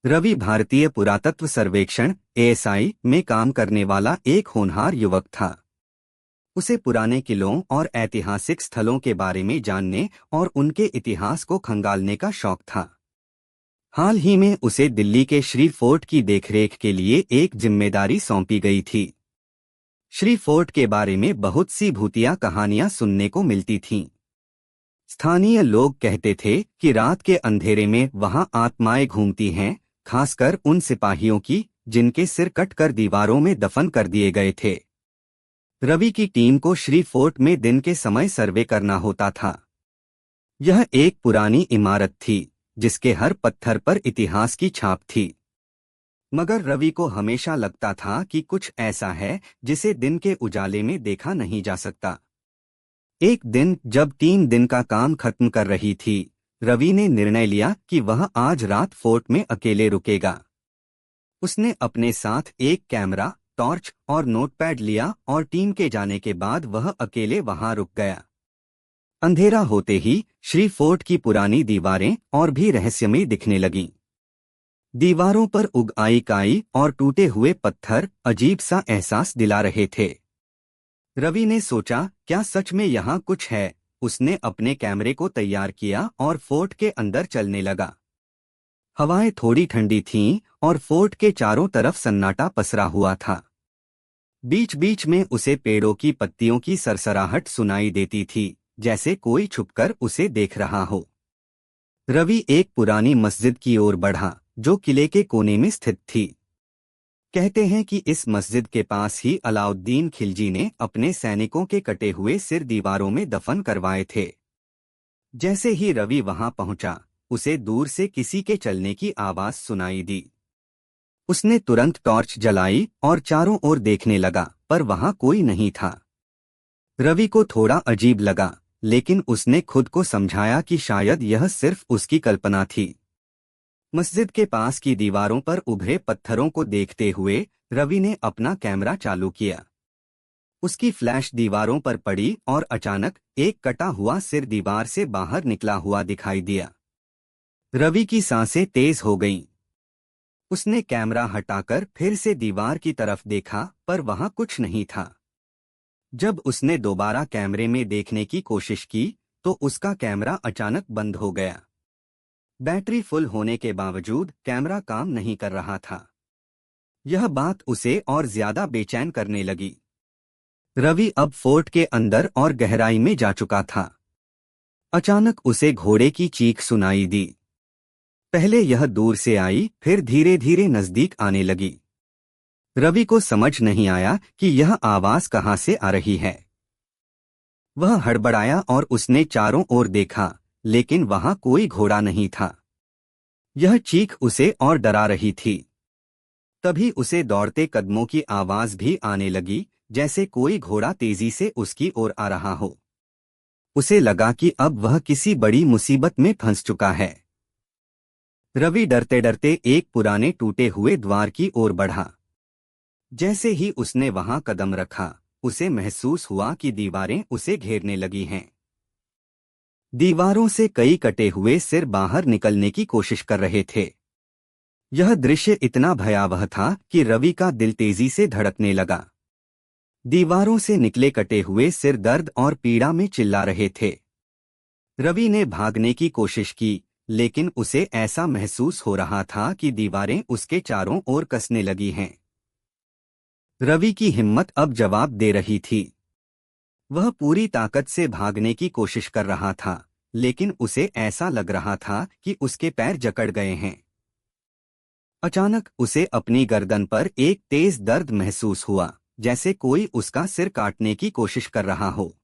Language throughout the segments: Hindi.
रवि भारतीय पुरातत्व सर्वेक्षण एएसआई में काम करने वाला एक होनहार युवक था। उसे पुराने किलों और ऐतिहासिक स्थलों के बारे में जानने और उनके इतिहास को खंगालने का शौक था। हाल ही में उसे दिल्ली के श्री फोर्ट की देखरेख के लिए एक जिम्मेदारी सौंपी गई थी। श्री फोर्ट के बारे में बहुत सी भूतिया कहानियां सुनने को मिलती थीं। स्थानीय लोग कहते थे कि रात के अंधेरे में वहां आत्माएं घूमती हैं, खासकर उन सिपाहियों की जिनके सिर कटकर दीवारों में दफन कर दिए गए थे। रवि की टीम को श्री फोर्ट में दिन के समय सर्वे करना होता था। यह एक पुरानी इमारत थी जिसके हर पत्थर पर इतिहास की छाप थी। मगर रवि को हमेशा लगता था कि कुछ ऐसा है जिसे दिन के उजाले में देखा नहीं जा सकता। एक दिन जब टीम दिन का काम खत्म कर रही थी, रवि ने निर्णय लिया कि वह आज रात फोर्ट में अकेले रुकेगा। उसने अपने साथ एक कैमरा, टॉर्च और नोटपैड लिया और टीम के जाने के बाद वह अकेले वहां रुक गया। अंधेरा होते ही श्री फोर्ट की पुरानी दीवारें और भी रहस्यमयी दिखने लगीं। दीवारों पर उग आई काई और टूटे हुए पत्थर अजीब सा एहसास दिला रहे थे। रवि ने सोचा, क्या सच में यहाँ कुछ है? उसने अपने कैमरे को तैयार किया और फोर्ट के अंदर चलने लगा। हवाएं थोड़ी ठंडी थीं और फोर्ट के चारों तरफ सन्नाटा पसरा हुआ था। बीच बीच में उसे पेड़ों की पत्तियों की सरसराहट सुनाई देती थी, जैसे कोई छुपकर उसे देख रहा हो। रवि एक पुरानी मस्जिद की ओर बढ़ा, जो किले के कोने में स्थित थी। कहते हैं कि इस मस्जिद के पास ही अलाउद्दीन खिलजी ने अपने सैनिकों के कटे हुए सिर दीवारों में दफन करवाए थे। जैसे ही रवि वहां पहुंचा, उसे दूर से किसी के चलने की आवाज सुनाई दी। उसने तुरंत टॉर्च जलाई और चारों ओर देखने लगा, पर वहां कोई नहीं था। रवि को थोड़ा अजीब लगा, लेकिन उसने खुद को समझाया कि शायद यह सिर्फ उसकी कल्पना थी। मस्जिद के पास की दीवारों पर उभरे पत्थरों को देखते हुए रवि ने अपना कैमरा चालू किया। उसकी फ्लैश दीवारों पर पड़ी और अचानक एक कटा हुआ सिर दीवार से बाहर निकला हुआ दिखाई दिया। रवि की सांसें तेज हो गईं। उसने कैमरा हटाकर फिर से दीवार की तरफ देखा, पर वहां कुछ नहीं था। जब उसने दोबारा कैमरे में देखने की कोशिश की, तो उसका कैमरा अचानक बंद हो गया। बैटरी फुल होने के बावजूद कैमरा काम नहीं कर रहा था। यह बात उसे और ज्यादा बेचैन करने लगी। रवि अब फोर्ट के अंदर और गहराई में जा चुका था। अचानक उसे घोड़े की चीख सुनाई दी। पहले यह दूर से आई, फिर धीरे धीरे नजदीक आने लगी। रवि को समझ नहीं आया कि यह आवाज कहां से आ रही है। वह हड़बड़ाया और उसने चारों ओर देखा, लेकिन वहां कोई घोड़ा नहीं था। यह चीख उसे और डरा रही थी। तभी उसे दौड़ते कदमों की आवाज भी आने लगी, जैसे कोई घोड़ा तेजी से उसकी ओर आ रहा हो। उसे लगा कि अब वह किसी बड़ी मुसीबत में फंस चुका है। रवि डरते डरते एक पुराने टूटे हुए द्वार की ओर बढ़ा। जैसे ही उसने वहां कदम रखा, उसे महसूस हुआ कि दीवारें उसे घेरने लगी हैं। दीवारों से कई कटे हुए सिर बाहर निकलने की कोशिश कर रहे थे। यह दृश्य इतना भयावह था कि रवि का दिल तेजी से धड़कने लगा। दीवारों से निकले कटे हुए सिर दर्द और पीड़ा में चिल्ला रहे थे। रवि ने भागने की कोशिश की, लेकिन उसे ऐसा महसूस हो रहा था कि दीवारें उसके चारों ओर कसने लगी हैं। रवि की हिम्मत अब जवाब दे रही थी। वह पूरी ताकत से भागने की कोशिश कर रहा था, लेकिन उसे ऐसा लग रहा था कि उसके पैर जकड़ गए हैं। अचानक उसे अपनी गर्दन पर एक तेज दर्द महसूस हुआ, जैसे कोई उसका सिर काटने की कोशिश कर रहा हो।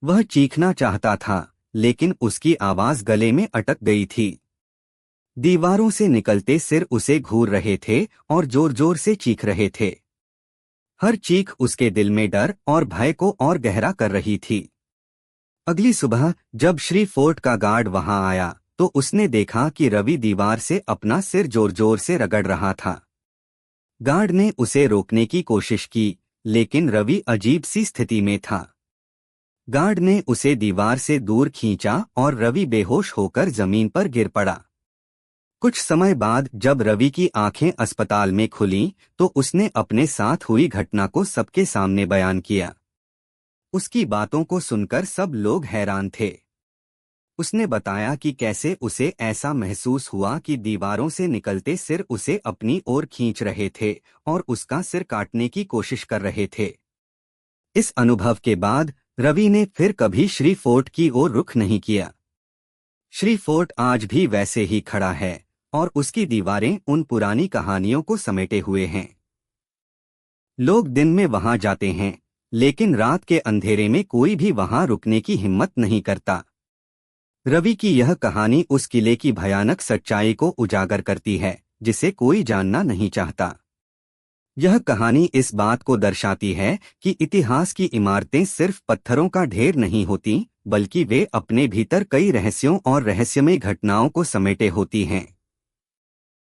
वह चीखना चाहता था, लेकिन उसकी आवाज गले में अटक गई थी। दीवारों से निकलते सिर उसे घूर रहे थे और जोर जोर से चीख रहे थे। हर चीख उसके दिल में डर और भय को और गहरा कर रही थी। अगली सुबह जब श्री फोर्ट का गार्ड वहां आया, तो उसने देखा कि रवि दीवार से अपना सिर जोर जोर से रगड़ रहा था। गार्ड ने उसे रोकने की कोशिश की, लेकिन रवि अजीब सी स्थिति में था। गार्ड ने उसे दीवार से दूर खींचा और रवि बेहोश होकर जमीन पर गिर पड़ा। कुछ समय बाद जब रवि की आंखें अस्पताल में खुलीं तो उसने अपने साथ हुई घटना को सबके सामने बयान किया। उसकी बातों को सुनकर सब लोग हैरान थे। उसने बताया कि कैसे उसे ऐसा महसूस हुआ कि दीवारों से निकलते सिर उसे अपनी ओर खींच रहे थे और उसका सिर काटने की कोशिश कर रहे थे। इस अनुभव के बाद रवि ने फिर कभी श्री फोर्ट की ओर रुख नहीं किया। श्री फोर्ट आज भी वैसे ही खड़ा है और उसकी दीवारें उन पुरानी कहानियों को समेटे हुए हैं। लोग दिन में वहां जाते हैं, लेकिन रात के अंधेरे में कोई भी वहां रुकने की हिम्मत नहीं करता। रवि की यह कहानी उस किले की भयानक सच्चाई को उजागर करती है, जिसे कोई जानना नहीं चाहता। यह कहानी इस बात को दर्शाती है कि इतिहास की इमारतें सिर्फ पत्थरों का ढेर नहीं होती, बल्कि वे अपने भीतर कई रहस्यों और रहस्यमय घटनाओं को समेटे होती हैं।